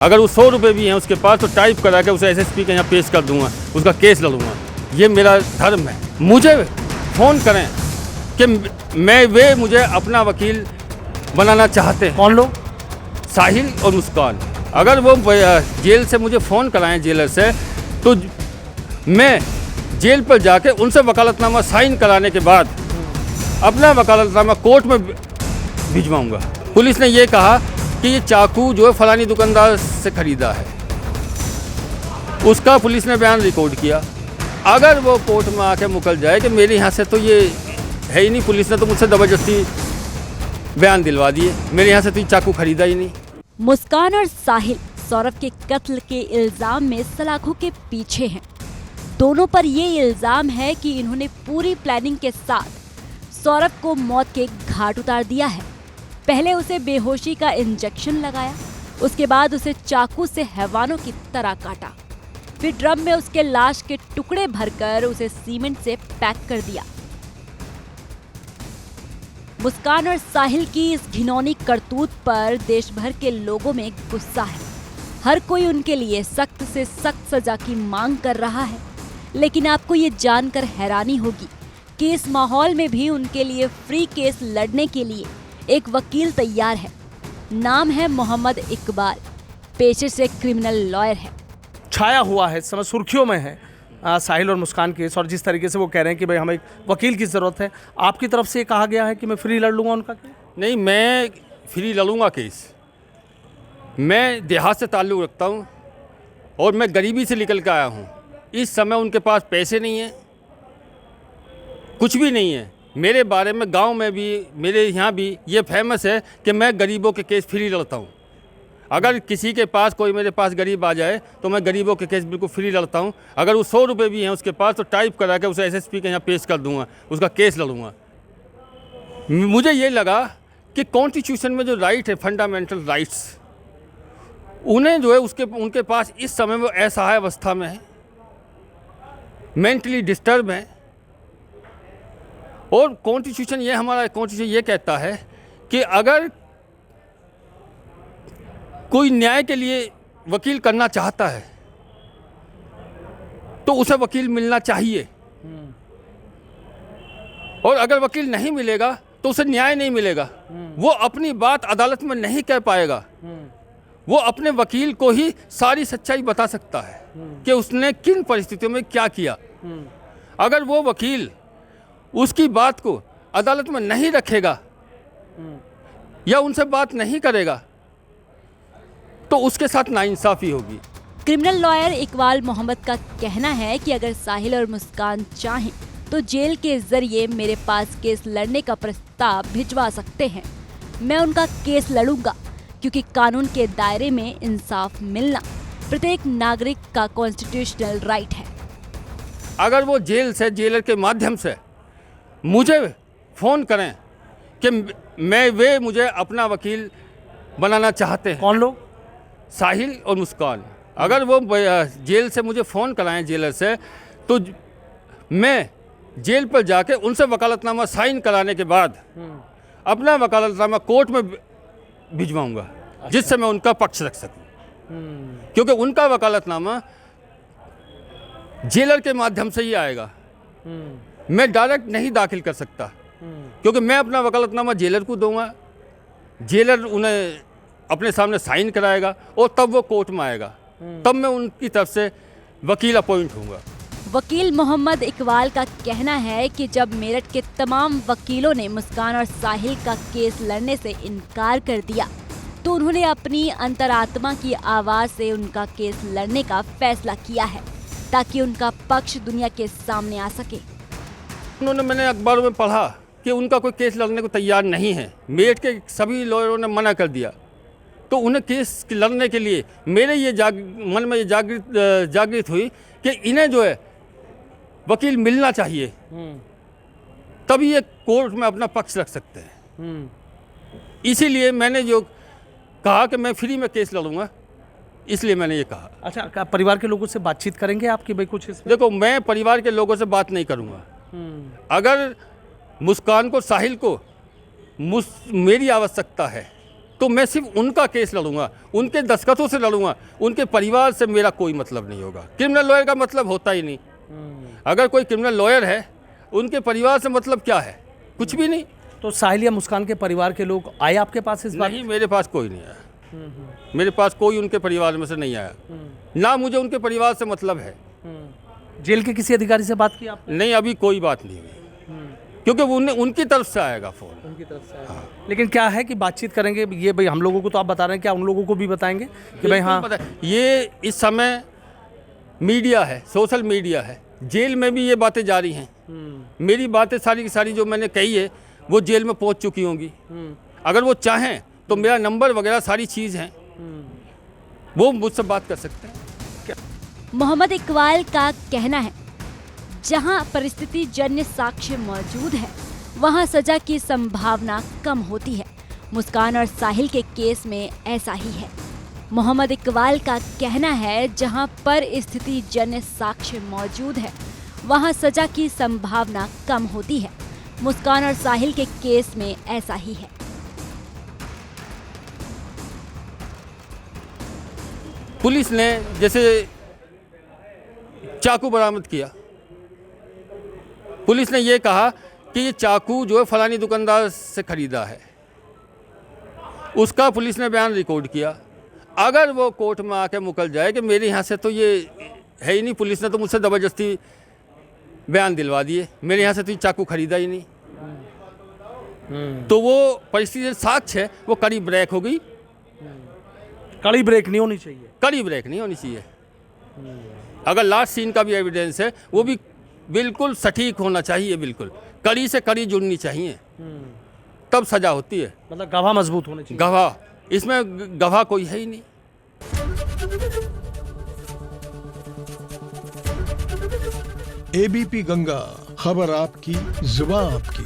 अगर वो 100 रुपये भी हैं उसके पास तो टाइप करा के उसे एसएसपी के यहाँ पेश कर दूंगा, उसका केस लड़ूंगा। ये मेरा धर्म है। मुझे फ़ोन करें कि वे मुझे अपना वकील बनाना चाहते हैं। कौन लोग? साहिल और मुस्कान। अगर वो जेल से मुझे फ़ोन कराएं जेलर से, तो मैं जेल पर जाके उनसे वकालतनामा साइन कराने के बाद अपना वकालतनामा कोर्ट में भिजवाऊंगा। पुलिस ने ये कहा कि ये चाकू जो है फलानी दुकानदार से ख़रीदा है, उसका पुलिस ने बयान रिकॉर्ड किया। अगर वो कोर्ट में आके मुकल जाए कि मेरे यहाँ से तो ये है ही नहीं, पुलिस ने तो मुझसे ज़बरदस्ती बयान दिलवा दिए, मेरे यहाँ से तो ये चाकू खरीदा ही नहीं। मुस्कान और साहिल सौरभ के कत्ल के इल्जाम में सलाखों के पीछे हैं। दोनों पर ये इल्जाम है कि इन्होंने पूरी प्लानिंग के साथ सौरभ को मौत के घाट उतार दिया है। पहले उसे बेहोशी का इंजेक्शन लगाया, उसके बाद उसे चाकू से हैवानों की तरह काटा, फिर ड्रम में उसके लाश के टुकड़े भरकर उसे सीमेंट से पैक कर दिया। मुस्कान और साहिल की इस घिनौनी करतूत पर देश भर के लोगों में गुस्सा है। हर कोई उनके लिए सख्त से सख्त सजा की मांग कर रहा है, लेकिन आपको ये जानकर हैरानी होगी कि इस माहौल में भी उनके लिए फ्री केस लड़ने के लिए एक वकील तैयार है। नाम है मोहम्मद इकबाल, पेशे से क्रिमिनल लॉयर है। छाया हुआ है, इस समय सुर्खियों में है साहिल और मुस्कान केस, और जिस तरीके से वो कह रहे हैं कि भाई हमें एक वकील की ज़रूरत है, आपकी तरफ से ये कहा गया है कि मैं फ्री लड़ लूँगा उनका केस? नहीं, मैं फ्री लड़ूंगा केस। मैं देहात से ताल्लुक़ रखता हूँ और मैं गरीबी से निकल कर आया हूँ। इस समय उनके पास पैसे नहीं हैं, कुछ भी नहीं है। मेरे बारे में गांव में भी, मेरे यहाँ भी ये फेमस है कि मैं गरीबों के केस फ्री लड़ता हूँ। अगर किसी के पास, कोई मेरे पास गरीब आ जाए तो मैं गरीबों के केस बिल्कुल फ्री लड़ता हूँ। अगर वो 100 रुपये भी हैं उसके पास तो टाइप करा के उसे एसएसपी के यहाँ पेश कर दूंगा, उसका केस लड़ूंगा। मुझे ये लगा कि कॉन्स्टिट्यूशन में जो राइट है, फंडामेंटल राइट्स, उन्हें जो है उनके पास इस समय वो असहाय अवस्था में है, मेंटली डिस्टर्ब है। और कॉन्स्टिट्यूशन ये, हमारा कॉन्स्टिट्यूशन ये कहता है कि अगर कोई न्याय के लिए वकील करना चाहता है तो उसे वकील मिलना चाहिए, और अगर वकील नहीं मिलेगा तो उसे न्याय नहीं मिलेगा। वो अपनी बात अदालत में नहीं कह पाएगा, वो अपने वकील को ही सारी सच्चाई बता सकता है कि उसने किन परिस्थितियों में क्या किया। अगर वो वकील उसकी बात को अदालत में नहीं रखेगा या उनसे बात नहीं करेगा तो उसके साथ नाइंसाफ़ी होगी। क्रिमिनल लॉयर इकबाल मोहम्मद का कहना है कि अगर साहिल और मुस्कान चाहें तो जेल के जरिए मेरे पास केस लड़ने का प्रस्ताव भिजवा सकते हैं। मैं उनका केस लड़ूंगा क्योंकि कानून के दायरे में इंसाफ मिलना प्रत्येक नागरिक का कॉन्स्टिट्यूशनल राइट है। अगर वो जेल से, जेलर के माध्यम से मुझे फ़ोन करें कि वे मुझे अपना वकील बनाना चाहते हैं। कौन लोग? साहिल और मुस्कान। अगर वो जेल से मुझे फ़ोन कराएं जेलर से, तो मैं जेल पर जाके उनसे वकालतनामा साइन कराने के बाद अपना वकालतनामा कोर्ट में भिजवाऊंगा, जिससे मैं उनका पक्ष रख सकूं। क्योंकि उनका वकालतनामा जेलर के माध्यम से ही आएगा, मैं डायरेक्ट नहीं दाखिल कर सकता, क्योंकि मैं अपना वकालतनामा जेलर को दूंगा, जेलर उन्हें अपने सामने साइन कराएगा और तब वो कोर्ट में आएगा, तब मैं उनकी तरफ से वकील अपॉइंट होऊंगा। वकील मोहम्मद इकबाल का कहना है कि जब मेरठ के तमाम वकीलों ने मुस्कान और साहिल का केस लड़ने से इनकार कर दिया तो उन्होंने अपनी अंतरात्मा की आवाज़ से उनका केस लड़ने का फैसला किया है ताकि उनका पक्ष दुनिया के सामने आ सके। मैंने अखबारों में पढ़ा कि उनका कोई केस लड़ने को तैयार नहीं है, मेरठ के सभी लॉयरों ने मना कर दिया, तो उन्हें केस लड़ने के लिए मेरे ये मन में ये जागृत हुई कि इन्हें जो है वकील मिलना चाहिए, तभी ये कोर्ट में अपना पक्ष रख सकते हैं। इसीलिए मैंने जो कहा कि मैं फ्री में केस लड़ूंगा, इसलिए मैंने ये कहा। अच्छा, परिवार के लोगों से बातचीत करेंगे आपकी भाई कुछ इसमें? देखो, मैं परिवार के लोगों से बात नहीं करूंगा। अगर मुस्कान को, साहिल को मेरी आवश्यकता है तो मैं सिर्फ उनका केस लड़ूंगा, उनके दस्तखतों से लड़ूंगा, उनके परिवार से मेरा कोई मतलब नहीं होगा। क्रिमिनल लॉयर का मतलब होता ही नहीं। अगर कोई क्रिमिनल लॉयर है, उनके परिवार से मतलब क्या है? कुछ भी नहीं। तो साहिल या मुस्कान के परिवार के लोग आए आपके पास इस बार? नहीं, मेरे पास कोई नहीं आया। मेरे पास कोई उनके परिवार में से नहीं आया, ना मुझे उनके परिवार से मतलब है। जेल के किसी अधिकारी से बात की आपने? नहीं, अभी कोई बात नहीं हुई, क्योंकि उनकी तरफ से आएगा फ़ोन। उनकी तरफ से आएगा। लेकिन क्या है कि बातचीत करेंगे ये भाई, हम लोगों को तो आप बता रहे हैं, क्या उन लोगों को भी बताएंगे कि भाई हाँ? ये इस समय मीडिया है, सोशल मीडिया है, जेल में भी ये बातें जारी हैं। मेरी बातें सारी की सारी जो मैंने कही है वो जेल में पहुंच चुकी होंगी। अगर वो चाहें तो मेरा नंबर वगैरह सारी चीज़ हैं, वो मुझसे बात कर सकते हैं। मोहम्मद इकबाल का कहना है, जहां परिस्थिति जन्य साक्ष्य मौजूद है वहां सजा की संभावना कम होती है। मुस्कान और साहिल के केस में ऐसा ही है। मोहम्मद इकबाल का कहना है, जहां परिस्थिति जन्य साक्ष्य मौजूद है वहां सजा की संभावना कम होती है। मुस्कान और साहिल के केस में ऐसा ही है। पुलिस ने जैसे चाकू बरामद किया, पुलिस ने ये कहा कि ये चाकू जो है फलानी दुकानदार से खरीदा है, उसका पुलिस ने बयान रिकॉर्ड किया। अगर वो कोर्ट में आके मुकल जाए कि मेरे यहाँ से तो ये है ही नहीं, पुलिस ने तो मुझसे ज़बरदस्ती बयान दिलवा दिए, मेरे यहाँ से तो ये चाकू खरीदा ही नहीं, तो वो परिस्थिति साक्ष्य है, वो कड़ी ब्रेक हो गई। कड़ी ब्रेक नहीं होनी चाहिए। कड़ी ब्रेक नहीं होनी चाहिए। अगर लास्ट सीन का भी एविडेंस है वो भी बिल्कुल सटीक होना चाहिए, बिल्कुल कड़ी से कड़ी जुड़नी चाहिए, तब सजा होती है। मतलब गवाह मजबूत होने चाहिए। गवाह, इसमें गवाह कोई है ही नहीं। एबीपी गंगा, खबर आपकी, जुबान आपकी।